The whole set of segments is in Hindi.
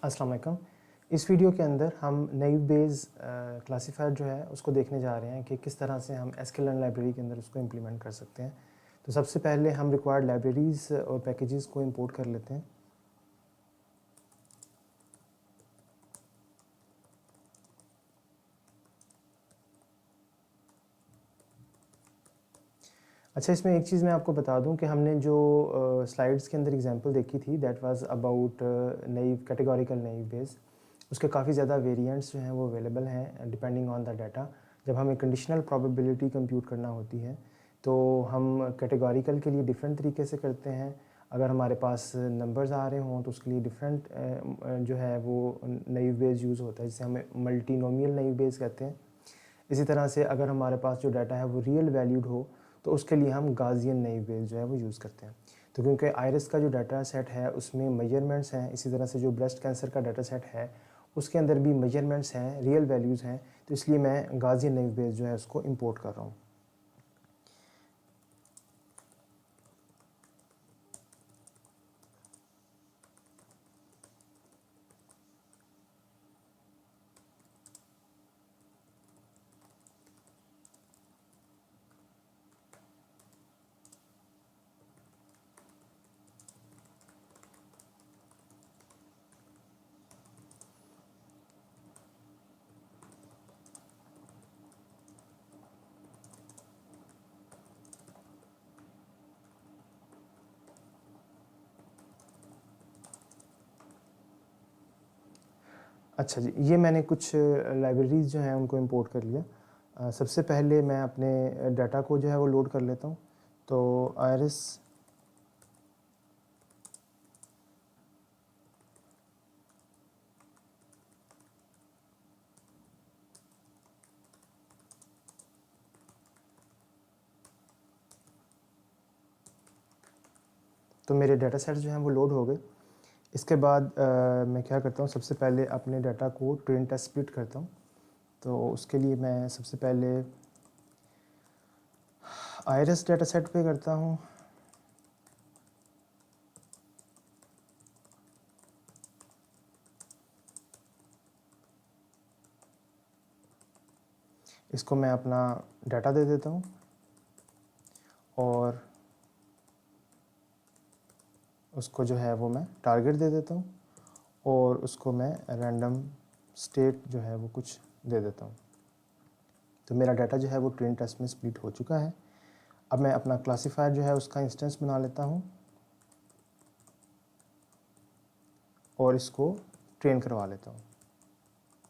अस्सलाम वालेकुम। इस वीडियो के अंदर हम नैव बेस क्लासिफायर जो है उसको देखने जा रहे हैं कि किस तरह से हम sklearn लाइब्रेरी के अंदर उसको इम्प्लीमेंट कर सकते हैं। तो सबसे पहले हम रिक्वायर्ड लाइब्रेरीज़ और पैकेजेस को इंपोर्ट कर लेते हैं। अच्छा, इसमें एक चीज़ मैं आपको बता दूं कि हमने जो स्लाइड्स के अंदर एग्जांपल देखी थी that was about naive categorical naive base. उसके काफ़ी ज़्यादा वेरिएंट्स जो हैं वो अवेलेबल हैं डिपेंडिंग ऑन द डाटा। जब हमें कंडीशनल प्रोबेबिलिटी कंप्यूट करना होती है तो हम कैटेगोरिकल के लिए डिफरेंट तरीके से करते हैं। अगर हमारे पास नंबर्स आ रहे हों तो उसके लिए डिफरेंट जो है वो नैव बेस यूज़ होता है, जिसे हमें मल्टीनोमियल नैव बेस कहते हैं। इसी तरह से अगर हमारे पास जो डाटा है वो रियल वैल्यूड हो तो उसके लिए हम गाजियन नैव बेस जो है वो यूज़ करते हैं। तो क्योंकि आयरिस का जो डाटा सेट है उसमें मेजरमेंट्स हैं, इसी तरह से जो ब्रेस्ट कैंसर का डाटा सेट है उसके अंदर भी मेजरमेंट्स हैं, रियल वैल्यूज़ हैं, तो इसलिए मैं गाजियन नैव बेस जो है उसको इंपोर्ट कर रहा हूँ। अच्छा जी, ये मैंने कुछ लाइब्रेरीज़ जो हैं उनको इंपोर्ट कर लिया। सबसे पहले मैं अपने डाटा को जो है वो लोड कर लेता हूँ। तो आयरिस तो मेरे डाटा सेट जो हैं वो लोड हो गए। इसके बाद मैं क्या करता हूँ, सबसे पहले अपने डाटा को ट्रेन टेस्ट स्प्लिट करता हूँ। तो उसके लिए मैं सबसे पहले आयरिस डाटा सेट पे करता हूँ। इसको मैं अपना डाटा दे देता हूँ और उसको जो है वो मैं टारगेट दे देता हूँ और उसको मैं रैंडम स्टेट जो है वो कुछ दे देता हूँ। तो मेरा डाटा जो है वो ट्रेन टेस्ट में स्प्लिट हो चुका है। अब मैं अपना क्लासीफायर जो है उसका इंस्टेंस बना लेता हूँ और इसको ट्रेन करवा लेता हूँ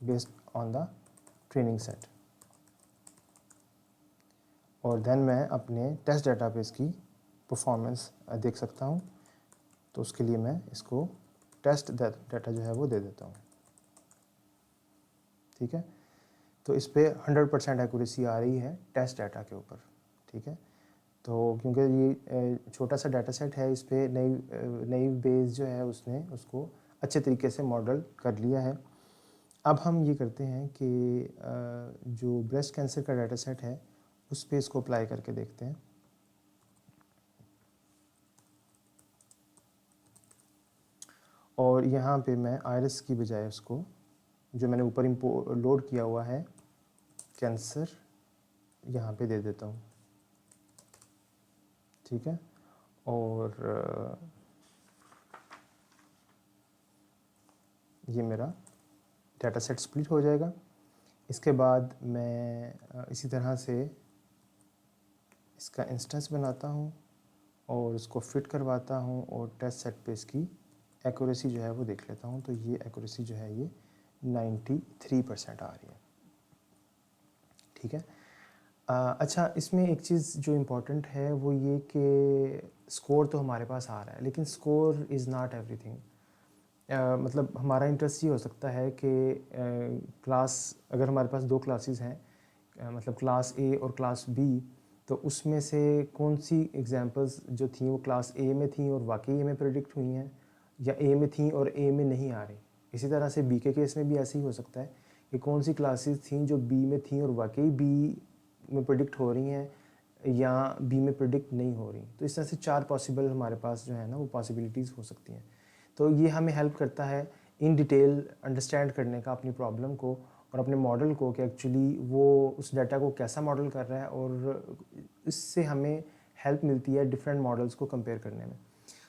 based on the training set. और देन मैं अपने टेस्ट डेटाबेस की परफॉर्मेंस देख सकता हूँ। तो उसके लिए मैं इसको टेस्ट डाटा जो है वो दे देता हूँ। ठीक है, तो इस पर 100% एक्यूरेसी आ रही है टेस्ट डाटा के ऊपर। ठीक है, तो क्योंकि ये छोटा सा डाटा सेट है, इस पर नई बेस जो है उसने उसको अच्छे तरीके से मॉडल कर लिया है। अब हम ये करते हैं कि जो ब्रेस्ट कैंसर का डाटा सेट है उस पर इसको अप्लाई करके देखते हैं। और यहाँ पे मैं आयरिस की बजाय उसको जो मैंने ऊपर लोड किया हुआ है कैंसर यहाँ पे दे देता हूँ। ठीक है, और ये मेरा डाटा सेट स्प्लिट हो जाएगा। इसके बाद मैं इसी तरह से इसका इंस्टेंस बनाता हूँ और उसको फिट करवाता हूँ और टेस्ट सेट पे इसकी एक्यूरेसी जो है वो देख लेता हूँ। तो ये एक्यूरेसी जो है ये 93% आ रही है। ठीक है, अच्छा, इसमें एक चीज़ जो इम्पोर्टेंट है वो ये कि स्कोर तो हमारे पास आ रहा है लेकिन स्कोर इज़ नॉट एवरीथिंग। मतलब हमारा इंटरेस्ट ये हो सकता है कि क्लास अगर हमारे पास दो क्लासेस हैं, मतलब क्लास ए और क्लास बी, तो उसमें से कौन सी एग्जांपल्स जो थी वो क्लास ए में थी और वाकई ए में प्रेडिक्ट हुई हैं, या ए में थी और ए में नहीं आ रही। इसी तरह से बी के केस में भी ऐसे ही हो सकता है कि कौन सी क्लासेस थी जो बी में थी और वाकई बी में प्रेडिक्ट हो रही हैं या बी में प्रेडिक्ट नहीं हो रही। तो इस तरह से चार पॉसिबल हमारे पास जो है ना वो पॉसिबिलिटीज़ हो सकती हैं। तो ये हमें हेल्प करता है इन डिटेल अंडरस्टैंड करने का अपनी प्रॉब्लम को और अपने मॉडल को कि एक्चुअली वो उस डाटा को कैसा मॉडल कर रहा है, और इससे हमें हेल्प मिलती है डिफरेंट मॉडल्स को कंपेयर करने में।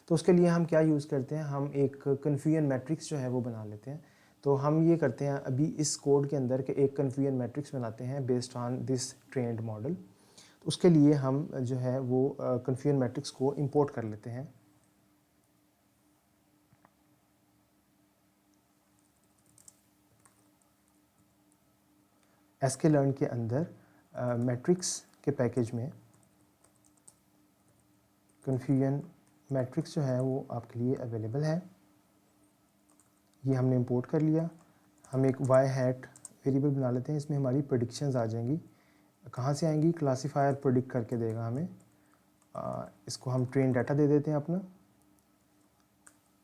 तो उसके लिए हम क्या यूज़ करते हैं, हम एक कन्फ्यूजन मैट्रिक्स जो है वो बना लेते हैं। तो हम ये करते हैं अभी इस कोड के अंदर के एक कन्फ्यूजन मैट्रिक्स बनाते हैं based on this trend model. तो उसके लिए हम जो है वो कन्फ्यूजन मैट्रिक्स को इंपोर्ट कर लेते हैं। sklearn के अंदर मैट्रिक्स के पैकेज में कन्फ्यूजन मैट्रिक्स जो है वो आपके लिए अवेलेबल है। ये हमने इंपोर्ट कर लिया। हम एक y हैट वेरिएबल बना लेते हैं, इसमें हमारी प्रेडिक्शंस आ जाएंगी। कहाँ से आएंगी, क्लासीफायर प्रेडिक्ट करके देगा हमें। इसको हम ट्रेन डाटा दे देते हैं अपना,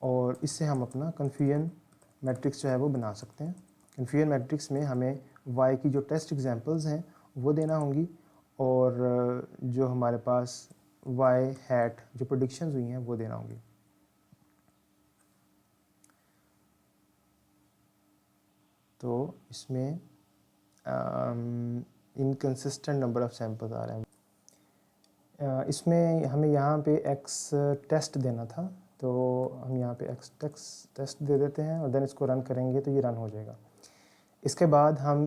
और इससे हम अपना कन्फ्यूजन मैट्रिक्स जो है वो बना सकते हैं। कन्फ्यूजन मैट्रिक्स में हमें y की जो टेस्ट एग्जांपल्स हैं वो देना होंगी, और जो हमारे पास y हैट जो प्रेडिक्शंस हुई हैं वो देना होंगी। तो इसमें इनकंसिस्टेंट नंबर ऑफ सैंपल्स आ रहे हैं। इसमें हमें यहाँ पे x टेस्ट देना था, तो हम यहाँ पे x टेस्ट दे देते हैं, और देन इसको रन करेंगे तो ये रन हो जाएगा। इसके बाद हम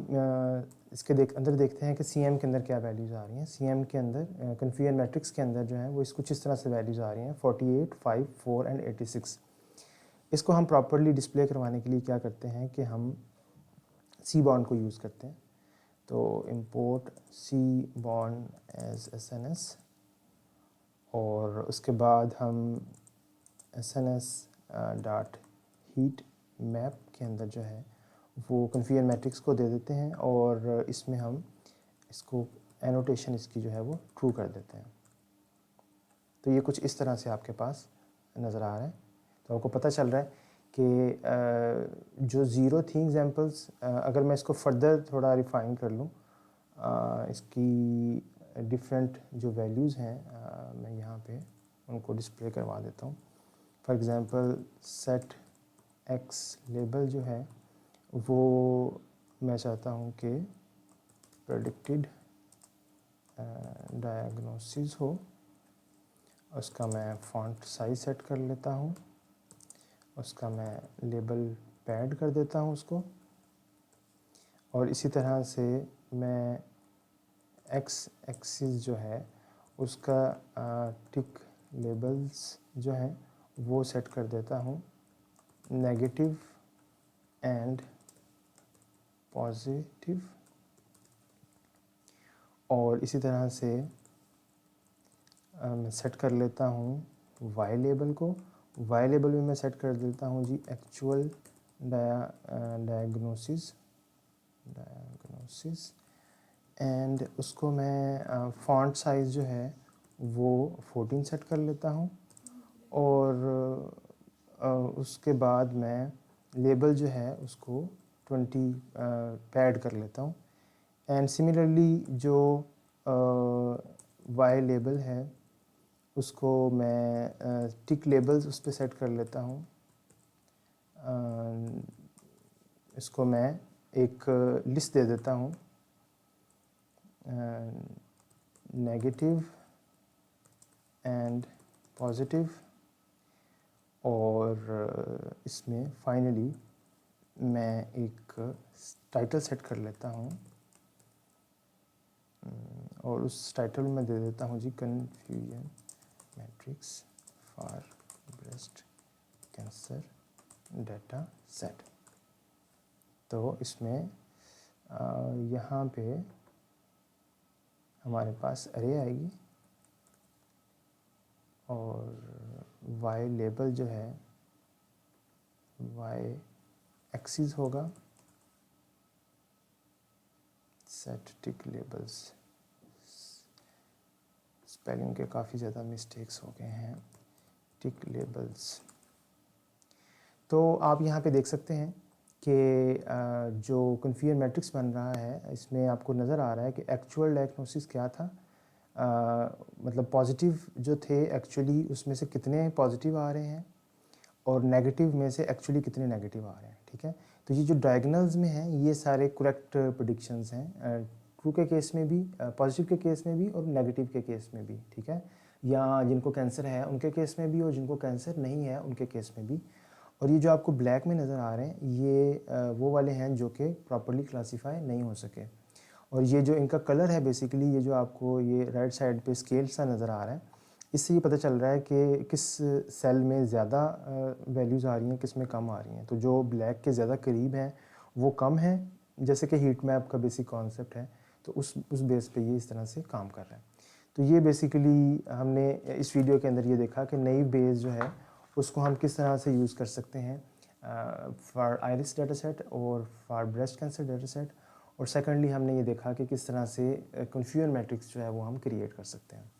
इसके अंदर देखते हैं कि CM के अंदर क्या वैल्यूज़ आ रही हैं। CM के अंदर कन्फ्यूजन मैट्रिक्स के अंदर जो है वो कुछ इस तरह से वैल्यूज़ आ रही हैं 48, 5, 4 एंड 86। इसको हम प्रॉपरली डिस्प्ले करवाने के लिए क्या करते हैं कि हम cbond को यूज़ करते हैं। तो import cbond as SNS, और उसके बाद हम SNS डॉट हीट मैप के अंदर जो है वो कन्फ्यूजन मैट्रिक्स को दे देते हैं, और इसमें हम इसको एनोटेशन इसकी जो है वो ट्रू कर देते हैं। तो ये कुछ इस तरह से आपके पास नज़र आ रहा है। तो आपको पता चल रहा है कि जो ज़ीरो थी एग्जांपल्स, अगर मैं इसको फर्दर थोड़ा रिफ़ाइन कर लूँ, इसकी डिफरेंट जो वैल्यूज़ हैं मैं यहाँ पे उनको डिस्प्ले करवा देता हूँ। For example set x label जो है वो मैं चाहता हूँ कि प्रेडिक्टेड डायग्नोसिस हो, उसका मैं फ़ॉन्ट साइज सेट कर लेता हूँ, उसका मैं लेबल पैड कर देता हूँ उसको, और इसी तरह से मैं एक्स एक्सिस जो है उसका टिक लेबल्स जो हैं वो सेट कर देता हूँ नेगेटिव एंड पॉजिटिव, और इसी तरह से मैं सेट कर लेता हूँ वाई लेबल को। वाई लेबल में मैं सेट कर देता हूँ जी एक्चुअल डायग्नोसिस एंड उसको मैं फ़ॉन्ट साइज़ जो है वो 14 सेट कर लेता हूँ, और उसके बाद मैं लेबल जो है उसको 20 पैड कर लेता हूँ। एंड सिमिलरली जो वाई लेबल है उसको मैं टिक लेबल्स उस पर सेट कर लेता हूँ। इसको मैं एक लिस्ट दे देता हूँ नेगेटिव एंड पॉजिटिव, और इसमें फाइनली मैं एक टाइटल सेट कर लेता हूँ, और उस टाइटल में दे देता हूँ जी confusion matrix for breast cancer data set. तो इसमें यहाँ पे हमारे पास अरे आएगी, और वाई लेबल जो है वाई एक्सिस होगा, सेट टिक लेबल्स, स्पेलिंग के काफ़ी ज़्यादा मिस्टेक्स हो गए हैं, टिक लेबल्स। तो आप यहाँ पे देख सकते हैं कि जो कन्फ्यूजन मैट्रिक्स बन रहा है इसमें आपको नज़र आ रहा है कि एक्चुअल डायग्नोसिस क्या था, मतलब पॉजिटिव जो थे एक्चुअली उसमें से कितने पॉजिटिव आ रहे हैं, और नेगेटिव में से एक्चुअली कितने नेगेटिव आ रहे हैं, ठीक है। तो ये जो डायगोनल्स में हैं ये सारे करेक्ट प्रेडिक्शंस हैं, ट्रू के केस में भी, पॉजिटिव के केस में भी और नेगेटिव के केस में भी, ठीक है। या जिनको कैंसर है उनके केस में भी और जिनको कैंसर नहीं है उनके केस में भी। और ये जो आपको ब्लैक में नज़र आ रहे हैं ये वो वाले हैं जो कि प्रॉपरली क्लासीफाई नहीं हो सके। और ये जो इनका कलर है बेसिकली, ये जो आपको ये राइट साइड पे स्केल सा नज़र आ रहा है, इससे ये पता चल रहा है कि किस सेल में ज़्यादा वैल्यूज़ आ रही हैं, किस में कम आ रही हैं। तो जो ब्लैक के ज़्यादा करीब हैं वो कम है, जैसे कि हीट मैप का बेसिक कॉन्सेप्ट है, तो उस बेस पे ये इस तरह से काम कर रहा है। तो ये बेसिकली हमने इस वीडियो के अंदर ये देखा कि नई बेस जो है उसको हम किस तरह से यूज़ कर सकते हैं फॉर आइरिस डाटा सेट और for breast cancer data set. और सेकेंडली हमने ये देखा कि किस तरह से कन्फ्यूजन मैट्रिक्स जो है वो हम क्रिएट कर सकते हैं।